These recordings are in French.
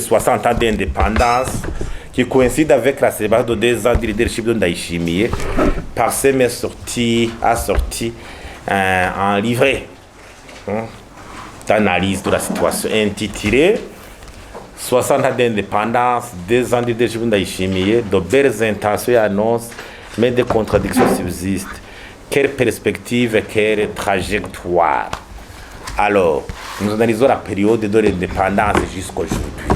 60 ans d'indépendance, qui coïncide avec la célébration de 2 ans du leadership de Ndayishimiye, Parsem a sorti un livret d'analyse de la situation intitulé 60 ans d'indépendance, 2 ans de leadership de Ndayishimiye, de belles intentions et annonces, mais des contradictions subsistent. Quelle perspective, quelle trajectoire? Alors, nous analysons la période de l'indépendance jusqu'à aujourd'hui.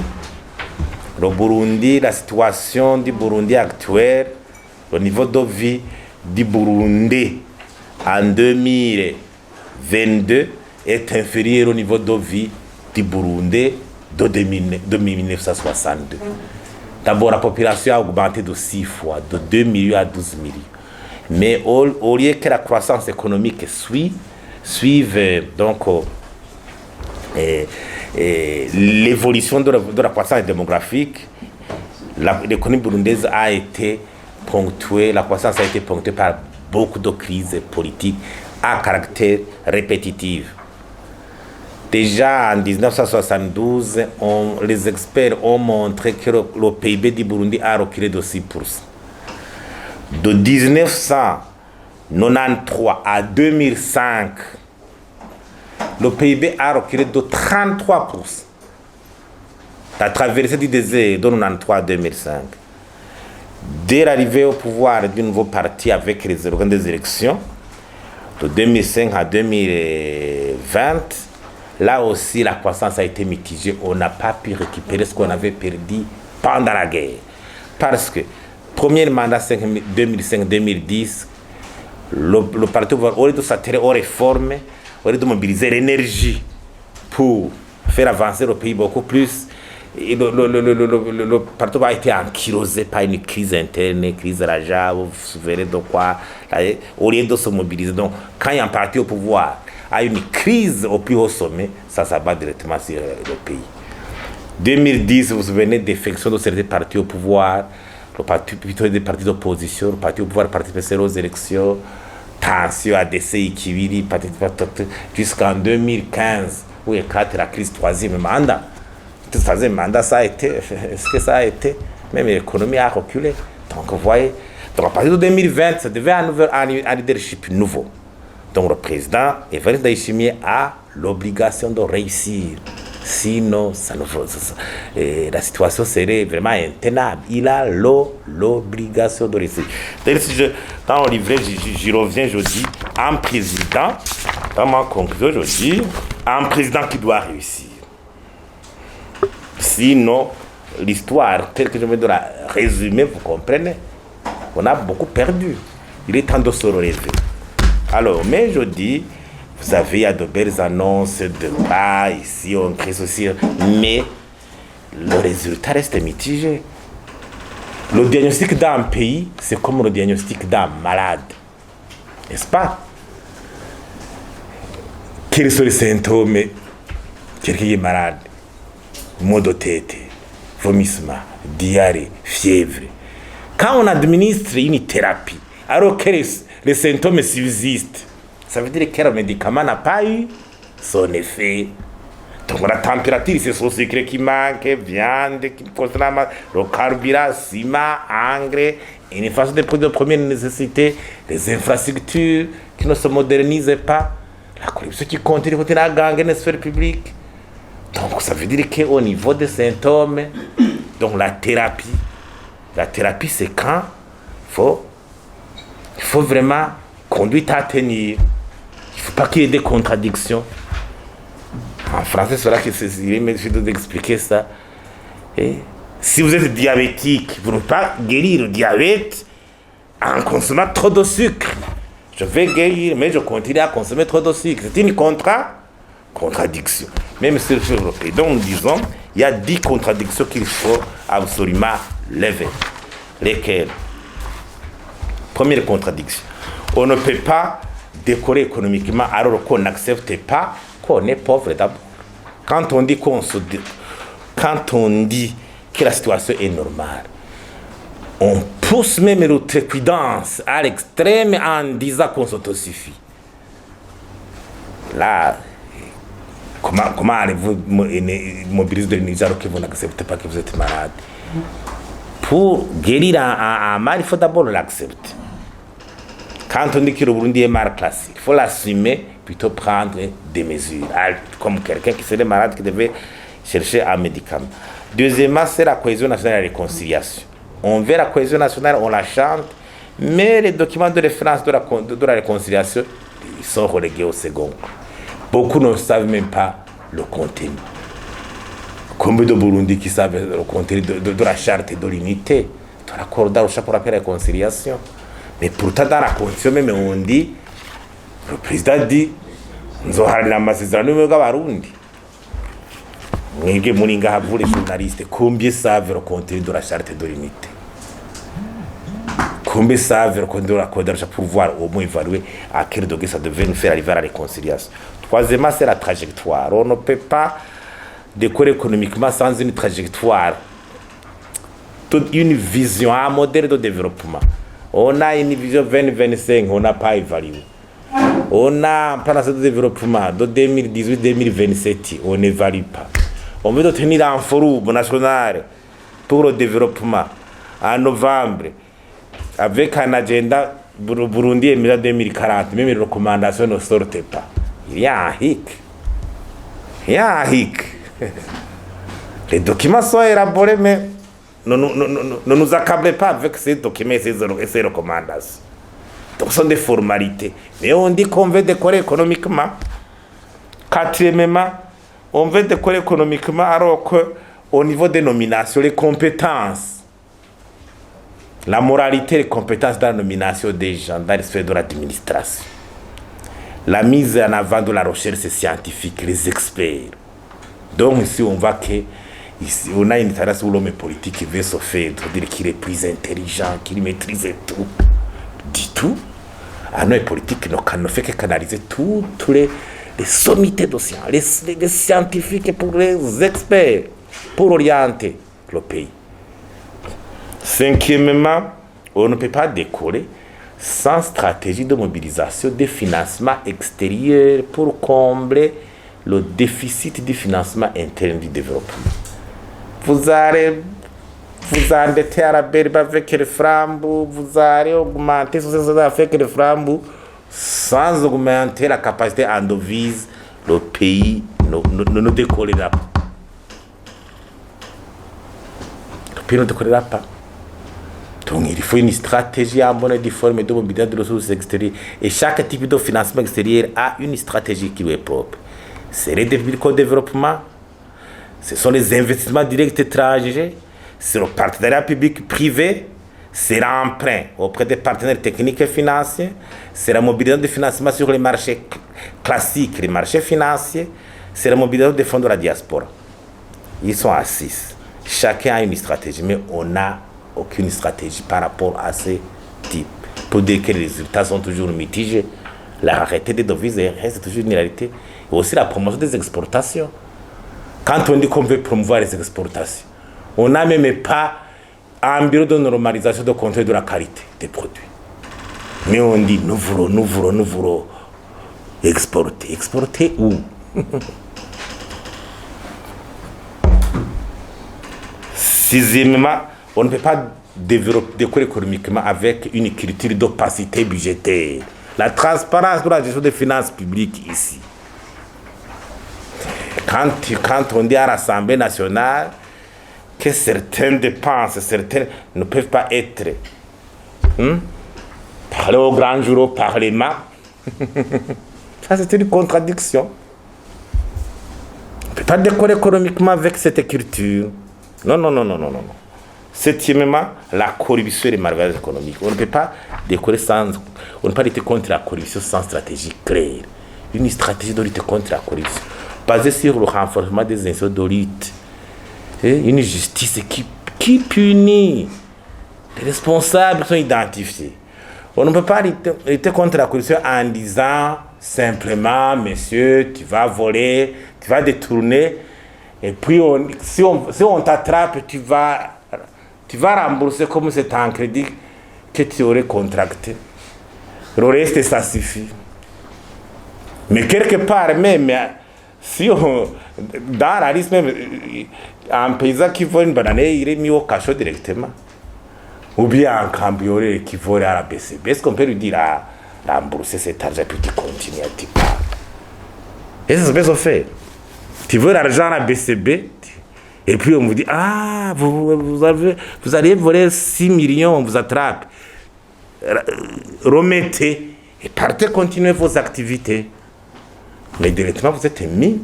Le Burundi, la situation du Burundi actuelle, le niveau de vie du Burundi en 2022 est inférieur au niveau de vie du Burundi de 1962. D'abord, la population a augmenté de 6 fois, de 2 millions à 12 millions. Mais au lieu que la croissance économique suive donc l'évolution de la croissance démographique, l'économie burundaise a été ponctuée, la croissance a été ponctuée par beaucoup de crises politiques à caractère répétitif. Déjà en 1972, les experts ont montré que le PIB du Burundi a reculé de 6%. De 1993 à 2005, le PIB a reculé de 33%. La traversée du désert de 1993 à 2005. Dès l'arrivée au pouvoir du nouveau parti avec les organes des élections, de 2005 à 2020, là aussi la croissance a été mitigée. On n'a pas pu récupérer ce qu'on avait perdu pendant la guerre. Parce que, premier mandat 2005-2010, le parti au lieu de s'attirer aux réformes, au lieu de mobiliser l'énergie pour faire avancer le pays beaucoup plus, le parti a été ankylosé par une crise interne, crise Raja, vous vous souvenez de quoi, au lieu de se mobiliser. Donc, quand il y a un parti au pouvoir, a une crise au plus haut sommet, ça s'abat directement sur le pays. 2010, vous vous souvenez des défections de certains partis au pouvoir, le parti plutôt des partis d'opposition, le parti au pouvoir participer aux élections, tension, ADC, Ikibiri, jusqu'en 2015, où il y a la crise 3e mandat. Le 3e mandat, ça a été, est-ce que ça a été? Même l'économie a reculé. Donc, vous voyez, donc à partir de 2020, ça devait un leadership nouveau. Donc, le président Evariste Ndayishimiye a l'obligation de réussir. Sinon, la situation serait vraiment intenable. Il a l'obligation de réussir. Dans le livret, j'y reviens, je dis, un président, dans ma conclusion, je dis, un président qui doit réussir. Sinon, l'histoire, telle que je vais de la résumer, vous comprenez, on a beaucoup perdu. Il est temps de se relever. Alors, mais je dis, vous savez, il y a de belles annonces de pas ici, on crée ceci, mais le résultat reste mitigé. Le diagnostic d'un pays, c'est comme le diagnostic d'un malade. N'est-ce pas? Quels sont les symptômes? Quelqu'un est malade. Maux de tête, vomissement, diarrhée, fièvre. Quand on administre une thérapie, alors que les symptômes subsistent, ça veut dire que le médicament n'a pas eu son effet. Donc la température, c'est son secret qui manque, viande, qui consomme, le carburant, ciment, engrais, une façon de produits de première nécessité, les infrastructures qui ne se modernisent pas, la corruption qui continue à gagner dans la sphère publique. Donc ça veut dire qu'au niveau des symptômes, donc la thérapie c'est quand il faut vraiment conduire à tenir. Il ne faut pas qu'il y ait des contradictions. En français, c'est là que il me suffit d'expliquer ça. Et si vous êtes diabétique, vous ne pouvez pas guérir le diabète en consommant trop de sucre. Je vais guérir, mais je continue à consommer trop de sucre. C'est une contradiction. Même sur le pays. Donc, disons, il y a 10 contradictions qu'il faut absolument lever. Lesquelles? Première contradiction. On ne peut pas décorer économiquement alors qu'on n'accepte pas qu'on est pauvre d'abord. Quand on dit que la situation est normale, on pousse même l'outrecuidance à l'extrême en disant qu'on s'autosuffit. Là, Comment allez-vous mobiliser le Niger que vous n'acceptez pas que vous êtes malade? Pour guérir un mal, il faut d'abord l'accepter. Quand on dit que le Burundi est mal classé, il faut l'assumer, plutôt prendre des mesures. Comme quelqu'un qui serait malade, qui devait chercher un médicament. Deuxièmement, c'est la cohésion nationale et la réconciliation. On veut la cohésion nationale, on la chante, mais les documents de référence de la réconciliation, ils sont relégués au second. Beaucoup ne savent même pas le contenu. Combien de Burundi qui savent le contenu de la charte de l'unité, de l'accord d'Arusha pour la réconciliation. Mais pourtant, dans la constitution même, on dit, le président dit, nous avons la massézerano de Barundi. Mwege muninga vous les journalistes, combien savent le contenu de la charte de l'unité? Combien savent le contenu de l'accord d'Arusha pour pouvoir au moins évaluer à quel degré ça devait nous faire arriver à la réconciliation? Troisièmement, c'est la trajectoire. On ne peut pas décorer économiquement sans une trajectoire, toute une vision, un modèle de développement. On a une vision 2025, on n'a pas évalué. On a un plan de développement de 2018-2027, on n'évalue pas. On veut tenir un forum national pour le développement en novembre, avec un agenda Burundi et 2040, même les recommandations ne sortent pas. Il y a un hic. Il y a un hic. Les documents sont élaborés, mais ne nous accablez pas avec ces documents et ces recommandations. Donc, ce sont des formalités. Mais on dit qu'on veut décorer économiquement. Quatrièmement, on veut décorer économiquement alors qu'au niveau des nominations, les compétences, la moralité et les compétences dans la nomination des gens dans les sphères de l'administration, la mise en avant de la recherche scientifique, les experts. Donc ici, on voit que ici, on a une tendance où l'homme politique qui veut se faire, dire qu'il est plus intelligent, qu'il maîtrise tout. Dit tout. Un homme politique ne fait que canaliser toutes les sommités de sciences, les scientifiques pour les experts, pour orienter le pays. Cinquièmement, on ne peut pas décoller sans stratégie de mobilisation des financements extérieurs pour combler le déficit du financement interne du développement. Vous allez vous endetter à la berbe avec le framboux, vous allez augmenter avec le framboux sans augmenter la capacité en devise, le pays ne décollera pas. Le pays ne décollera pas. Donc il faut une stratégie en bonne et due forme de mobilisation de ressources extérieures. Et chaque type de financement extérieur a une stratégie qui lui est propre. C'est l'aide publique au développement, ce sont les investissements directs étrangers, c'est le partenariat public-privé, c'est l'emprunt auprès des partenaires techniques et financiers, c'est la mobilisation de financement sur les marchés classiques, les marchés financiers, c'est la mobilisation des fonds de la diaspora. Ils sont à 6. Chacun a une stratégie, mais on n'a aucune stratégie par rapport à ces types. Pour dire que les résultats sont toujours mitigés, la rareté des devises reste toujours une réalité. Et aussi la promotion des exportations. Quand on dit qu'on veut promouvoir les exportations, on n'a même pas un bureau de normalisation de contrôle de la qualité des produits. Mais on dit nous voulons exporter. Exporter où? Sixièmement, on ne peut pas décorer économiquement avec une culture d'opacité budgétaire. La transparence de la gestion des finances publiques ici. Quand on dit à l'Assemblée nationale que certaines dépenses, certaines ne peuvent pas être parlées au grand jour au Parlement, ça c'est une contradiction. On ne peut pas décorer économiquement avec cette écriture. Non. Septièmement, la corruption et les malversations économiques. On ne peut pas décorer on ne peut pas lutter contre la corruption sans stratégie claire. Une stratégie de lutte contre la corruption, basée sur le renforcement des institutions de lutte. Une justice qui punit. Les responsables sont identifiés. On ne peut pas lutter contre la corruption en disant simplement, monsieur, tu vas voler, tu vas détourner, et puis si on t'attrape, tu vas rembourser comme c'est un crédit que tu aurais contracté. Le reste, ça suffit. Mais quelque part même, Si on, dans la liste même, un paysan qui vole une banane, il est mis au cachot directement. Ou bien un cambrioleur qui vole à la BCB. Est-ce qu'on peut lui dire à rembourser cet argent puis qu'il continue à te parler? Et c'est ce que ça fait. Tu veux l'argent à la BCB et puis on vous dit, ah, vous allez voler 6 millions, on vous attrape. Remettez et partez continuer vos activités. Mais directement, vous êtes mis.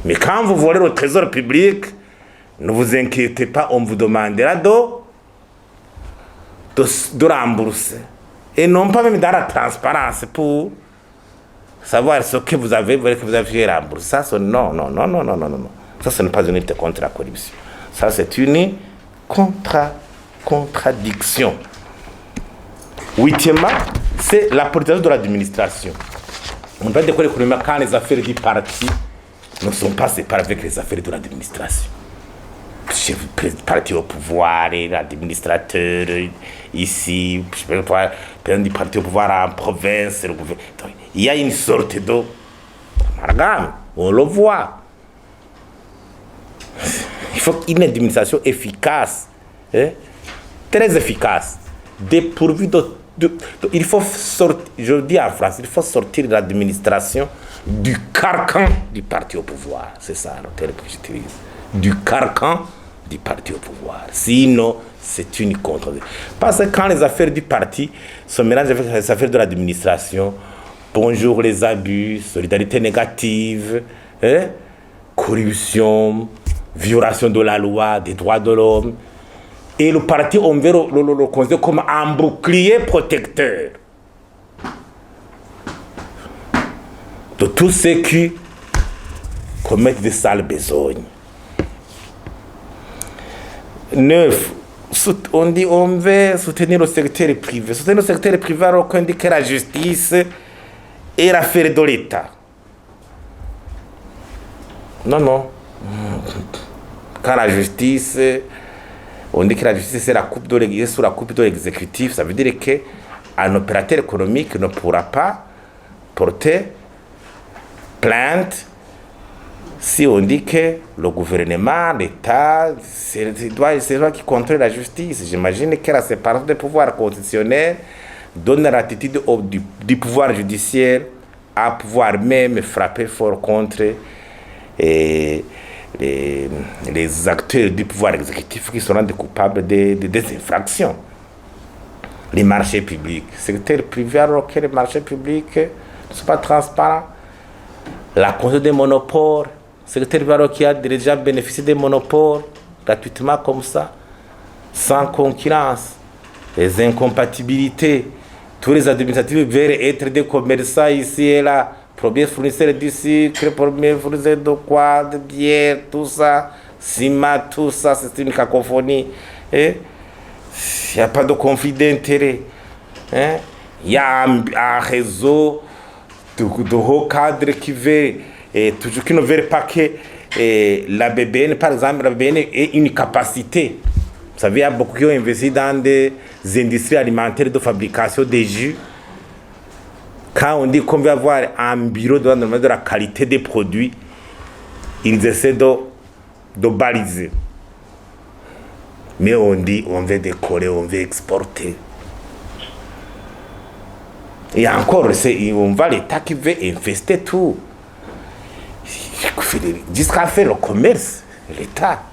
Mais quand vous volez au trésor public, ne vous inquiétez pas, on vous demandera de rembourser. Et non pas même dans la transparence pour savoir ce que vous avez fait rembourser. Ça, non. Ça, ce n'est pas une lutte contre la corruption. Ça, c'est une contradiction. Huitièmement, c'est la politisation de l'administration. On va dire que quand les affaires du parti ne sont pas séparées avec les affaires de l'administration. Le parti au pouvoir, l'administrateur ici, le président du parti au pouvoir en province. Il y a une sorte d'amalgame, on le voit. Il faut une administration efficace, très efficace, dépourvue il faut sortir, je dis en France, il faut sortir de l'administration du carcan du parti au pouvoir. C'est ça le terme que j'utilise. Du carcan du parti au pouvoir. Sinon, c'est une contradiction. Parce que quand les affaires du parti se mélangent avec les affaires de l'administration, bonjour les abus, solidarité négative, corruption, violation de la loi, des droits de l'homme. Et le parti, on veut le considérer comme un bouclier protecteur de tous ceux qui commettent des sales besognes. 9. On dit on veut soutenir le secteur privé. Soutenir le secteur privé alors qu'on dit que la justice est l'affaire de l'État. Non. Quand la justice... On dit que la justice est sous la coupe de l'exécutif. Ça veut dire qu'un opérateur économique ne pourra pas porter plainte si on dit que le gouvernement, l'État, c'est toi qui contrôle la justice. J'imagine que la séparation des pouvoirs constitutionnels donne l'attitude du pouvoir judiciaire à pouvoir même frapper fort contre les acteurs du pouvoir exécutif qui sont rendus coupables des infractions. Les marchés publics. Le secteur privé, alors que les marchés publics ne sont pas transparents. La contrôle des monopoles. Le secteur privé, alors qui a déjà bénéficié des monopoles gratuitement comme ça, sans concurrence. Les incompatibilités. Tous les administratifs veulent être des commerçants ici et là. Premier fournisseur du sucre, premier fournisseur de quoi, de bière, tout ça, ciment, tout ça, c'est une cacophonie. Il n'y a pas de conflit d'intérêt. Il y a un réseau de hauts cadres qui ne veulent pas que la BBN, par exemple, la BBN ait une capacité. Vous savez, il y a beaucoup qui ont investi dans des industries alimentaires de fabrication des jus. Quand on dit qu'on veut avoir un bureau de la qualité des produits, ils essaient de baliser. Mais on dit on veut décorer, on veut exporter. Et encore, on va l'État qui veut infester tout. Jusqu'à faire le commerce, l'État.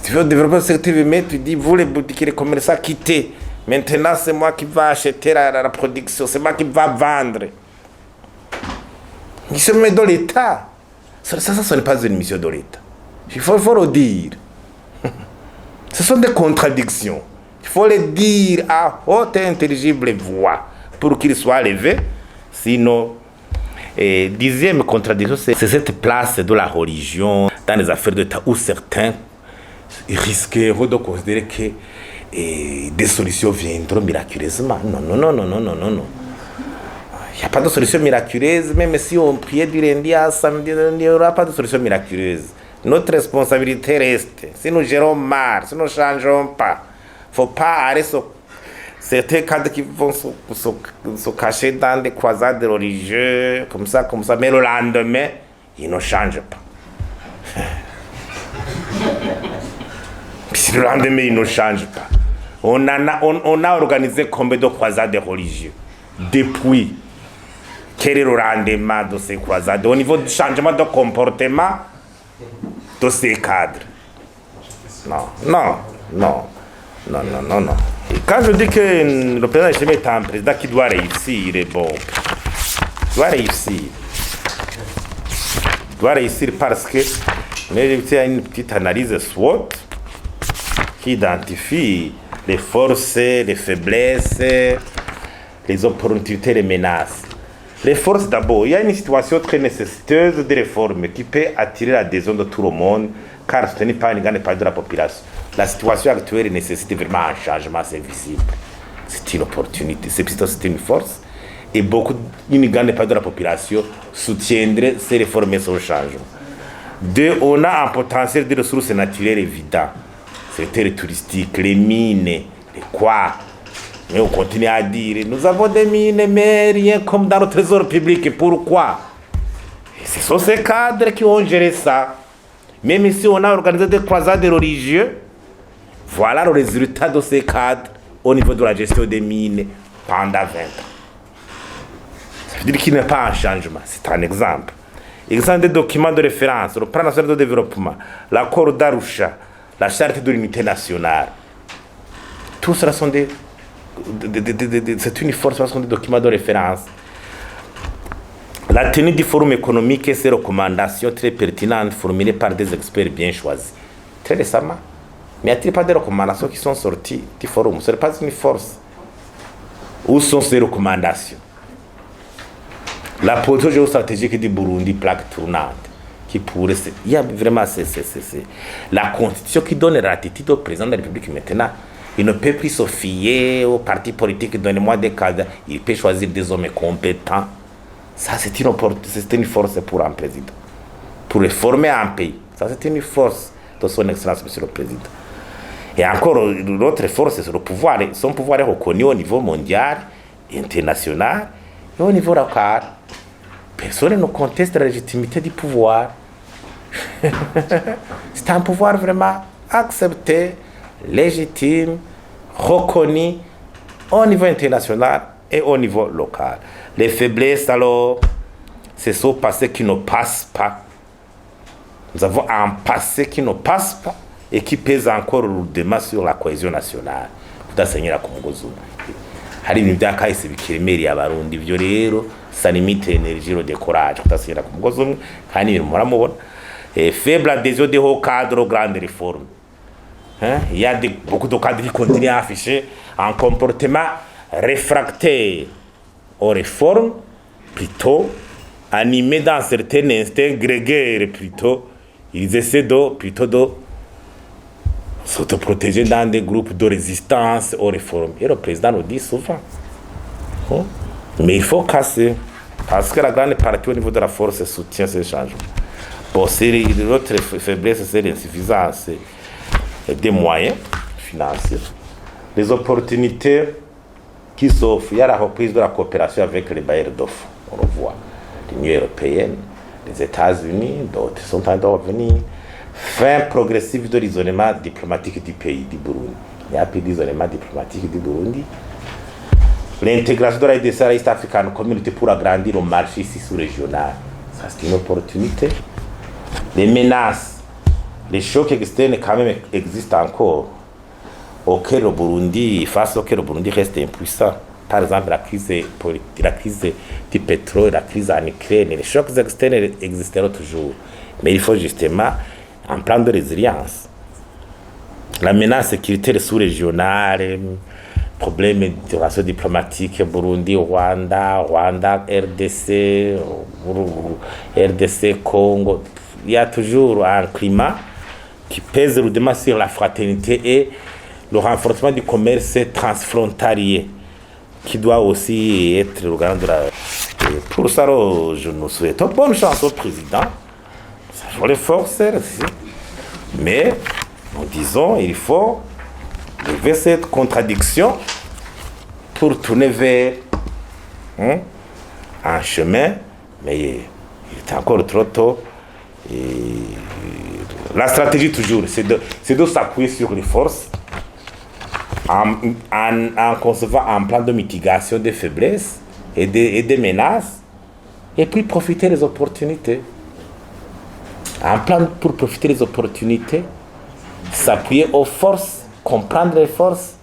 Tu veux développer le secteur, mais tu dis, vous les boutiques, les commerçants, quittez. Maintenant, c'est moi qui vais acheter la production, c'est moi qui vais vendre. Il se met dans l'État. Ça, ce n'est pas une mission de l'État. Il faut le dire. Ce sont des contradictions. Il faut les dire à haute et intelligible voix pour qu'ils soient levés. Sinon, dixième contradiction, c'est cette place de la religion dans les affaires d'État où certains risqueront de considérer que des solutions viendront miraculeusement. Non. Il n'y a pas de solution miraculeuse, même si on priait du lundi à samedi, il n'y aura pas de solution miraculeuse. Notre responsabilité reste. Si nous gérons mal, si nous ne changeons pas, il ne faut pas aller certains cadres qui vont se cacher dans des croisades religieuses, comme ça, mais le lendemain, ils ne changent pas. Puis le lendemain, ils ne changent pas. On a organisé combien de croisades religieuses depuis? Quel est le rendement de ces croisades au niveau du changement de comportement de ces cadres? Non. Et quand je dis que le président Ndayishimiye est un président qui doit réussir, bon, doit réussir parce que il y a une petite analyse SWOT qui identifie les forces, les faiblesses, les opportunités, les menaces. Les forces d'abord, il y a une situation très nécessiteuse de réforme qui peut attirer l'adhésion de tout le monde car soutenue par une grande partie de la population. La situation actuelle nécessite vraiment un changement, c'est visible. C'est une opportunité, c'est une force. Et une grande partie de la population soutiendrait ces réformes et ce changement. Deux, on a un potentiel de ressources naturelles évident. Secteur touristique, les mines, les quoi. Mais on continue à dire, nous avons des mines, mais rien comme dans le trésor public. Pourquoi? Et ce sont ces cadres qui ont géré ça. Même si on a organisé des croisades religieuses, voilà le résultat de ces cadres au niveau de la gestion des mines pendant 20 ans. Ça veut dire qu'il n'y a pas un changement. C'est un exemple. Exemple des documents de référence, le plan national de développement, l'accord d'Arusha, la charte de l'unité nationale. Tout cela sont c'est une force, ce sont des documents de référence. La tenue du forum économique et ses recommandations très pertinentes formulées par des experts bien choisis. Très récemment. Mais n'y a-t-il pas des recommandations qui sont sorties du forum? Ce n'est pas une force. Où sont ces recommandations? La politique géostratégique du Burundi, plaque tournante, qui pourrait... Il y a vraiment... La constitution qui donne l'attitude au président de la République maintenant. Il ne peut plus se fier aux partis politiques, donnez-moi des cadres. Il peut choisir des hommes compétents. Ça, c'est une force pour un président. Pour réformer un pays. Ça, c'est une force de son excellence, monsieur le président. Et encore, l'autre force, c'est le pouvoir. Son pouvoir est reconnu au niveau mondial, international et au niveau local. Personne ne conteste la légitimité du pouvoir. C'est un pouvoir vraiment accepté, légitime, reconnu au niveau international et au niveau local. Les faiblesses, alors, c'est ce passé qui ne passe pas. Nous avons un passé qui ne passe pas et qui pèse encore lourdement sur la cohésion nationale. Kudasenyera ku mugozi umwe. Hari ibintu byakahise bikiremereye abarundi, ibyo rero ça limite l'énergie, le décourage. Kudasenyera ku mugozi umwe kandi ibintu muramubona. Faible adhésion des hauts cadres aux grandes réformes. Il y a beaucoup de cadres qui continuent à afficher un comportement réfractaire aux réformes, plutôt animés dans certains instincts grégaires, plutôt. Ils essaient plutôt de s'autoprotéger dans des groupes de résistance aux réformes. Et le président nous dit souvent. Mais il faut casser. Parce que la grande partie au niveau de la force soutient ces changements. Bon, l'autre faiblesse, c'est l'insuffisance des moyens financiers. Les opportunités qui s'offrent. Il y a la reprise de la coopération avec les bailleurs d'offres. On le voit. L'Union européenne, les États-Unis, d'autres sont en train de revenir. Fin progressive de l'isolement diplomatique du pays, du Burundi. Il y a plus d'isolement diplomatique du Burundi. L'intégration de la RDC à l'East African Community pour agrandir le marché ici sous-régional. Ça, c'est une opportunité. Les menaces, les chocs externes quand même existent encore. Face auquel le Burundi reste impuissant. Par exemple, la crise du pétrole, la crise en Ukraine, les chocs externes existeront toujours. Mais il faut justement un plan de résilience. La menace sécuritaire sous-régionale, problèmes de relations diplomatiques, Burundi, Rwanda, RDC, Congo. Il y a toujours un climat qui pèse lourdement sur la fraternité et le renforcement du commerce transfrontalier qui doit aussi être le grand de la... Pour ça, je nous souhaite bonne chance au président. Ça faut les forcer. Mais, nous disons, il faut lever cette contradiction pour tourner vers un chemin, mais il est encore trop tôt. Et la stratégie toujours, c'est de s'appuyer sur les forces en concevant un plan de mitigation des faiblesses et des menaces, et puis profiter des opportunités. Un plan pour profiter des opportunités, s'appuyer aux forces, comprendre les forces,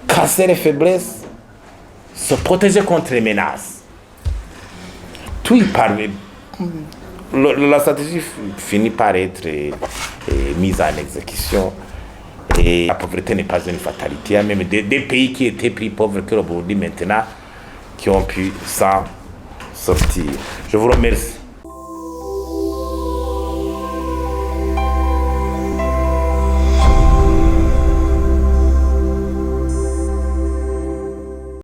casser les faiblesses, se protéger contre les menaces. Tout y parvient. La stratégie finit par être mise en exécution. Et la pauvreté n'est pas une fatalité. Il y a même des pays qui étaient plus pauvres que le Burundi maintenant qui ont pu s'en sortir. Je vous remercie.